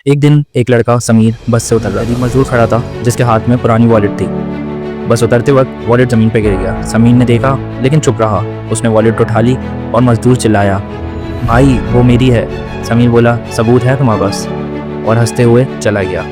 एक दिन एक लड़का समीर बस से उतर रहा था। मजदूर खड़ा था जिसके हाथ में पुरानी वॉलेट थी। बस उतरते वक्त वॉलेट ज़मीन पे गिर गया। समीर ने देखा लेकिन चुप रहा। उसने वॉलेट उठा ली और मजदूर चिल्लाया, भाई वो मेरी है। समीर बोला, सबूत है तुम्हारे पास? और हंसते हुए चला गया।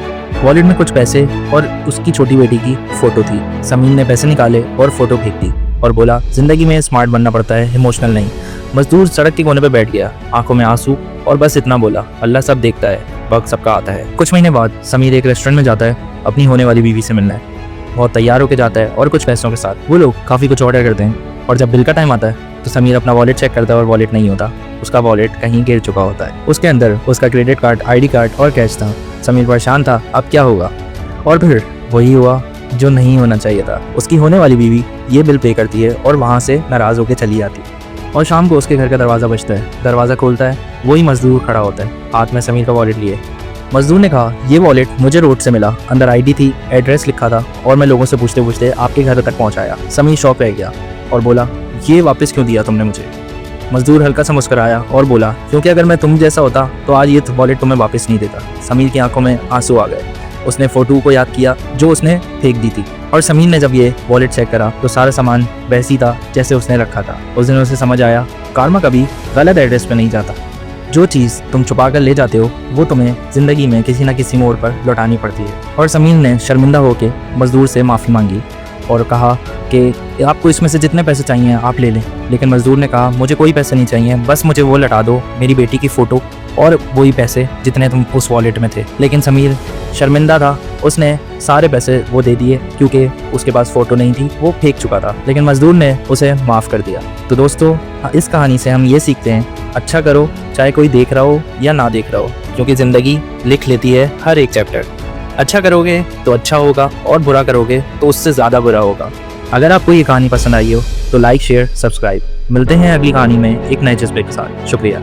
वॉलेट में कुछ पैसे और उसकी छोटी बेटी की फ़ोटो थी। समीर ने पैसे निकाले और फ़ोटो फेंक दी और बोला, ज़िंदगी में स्मार्ट बनना पड़ता है, इमोशनल नहीं। मजदूर सड़क के कोने पे बैठ गया, आंखों में आंसू, और बस इतना बोला, अल्लाह सब देखता है, वक्त सबका आता है। कुछ महीने बाद समीर एक रेस्टोरेंट में जाता है अपनी होने वाली बीवी से मिलने। बहुत तैयार होकर जाता है और कुछ पैसों के साथ। वो लोग काफ़ी कुछ ऑर्डर करते हैं और जब बिल का टाइम आता है तो समीर अपना वॉलेट चेक करता है और वॉलेट नहीं होता। उसका वॉलेट कहीं गिर चुका होता है। उसके अंदर उसका क्रेडिट कार्ड, ID कार्ड और कैश था। समीर परेशान था, अब क्या होगा? और फिर वही हुआ जो नहीं होना चाहिए था। उसकी होने वाली बीवी ये बिल पे करती है और वहाँ से नाराज़ होकर चली जाती है। और शाम को उसके घर का दरवाज़ा बजता है। दरवाज़ा खोलता है, वही मजदूर खड़ा होता है, हाथ में समीर का वॉलेट लिए। मजदूर ने कहा, ये वॉलेट मुझे रोड से मिला, अंदर ID थी, एड्रेस लिखा था और मैं लोगों से पूछते पूछते आपके घर तक पहुँचाया। समीर शॉक रह गया और बोला, ये वापस क्यों दिया तुमने मुझे? मजदूर हल्का सा मुस्कुराया और बोला, क्योंकि अगर मैं तुम जैसा होता तो आज ये वॉलेट तुम्हें वापस नहीं देता। समीर की आंखों में आंसू आ गए। उसने फ़ोटो को याद किया जो उसने फेंक दी थी। और समीर ने जब ये वॉलेट चेक करा तो सारा सामान वैसी था जैसे उसने रखा था। उस दिन उसे समझ आया, कार्मा कभी गलत एड्रेस पे नहीं जाता। जो चीज़ तुम छुपा कर ले जाते हो वो तुम्हें ज़िंदगी में किसी न किसी मोड़ पर लौटानी पड़ती है। और समीर ने शर्मिंदा होकर मजदूर से माफ़ी मांगी और कहा कि आपको इसमें से जितने पैसे चाहिए आप ले लें। लेकिन मजदूर ने कहा, मुझे कोई पैसे नहीं चाहिए, बस मुझे वो लौटा दो, मेरी बेटी की फ़ोटो और वही पैसे जितने तुम उस वॉलेट में थे। लेकिन समीर शर्मिंदा था, उसने सारे पैसे वो दे दिए क्योंकि उसके पास फ़ोटो नहीं थी, वो फेंक चुका था। लेकिन मजदूर ने उसे माफ़ कर दिया। तो दोस्तों, इस कहानी से हम ये सीखते हैं, अच्छा करो चाहे कोई देख रहा हो या ना देख रहा हो, क्योंकि ज़िंदगी लिख लेती है हर एक चैप्टर। अच्छा करोगे तो अच्छा होगा और बुरा करोगे तो उससे ज़्यादा बुरा होगा। अगर आपको ये कहानी पसंद आई हो तो लाइक, शेयर, सब्सक्राइब। मिलते हैं अगली कहानी में एक नए जज्बे के साथ। शुक्रिया।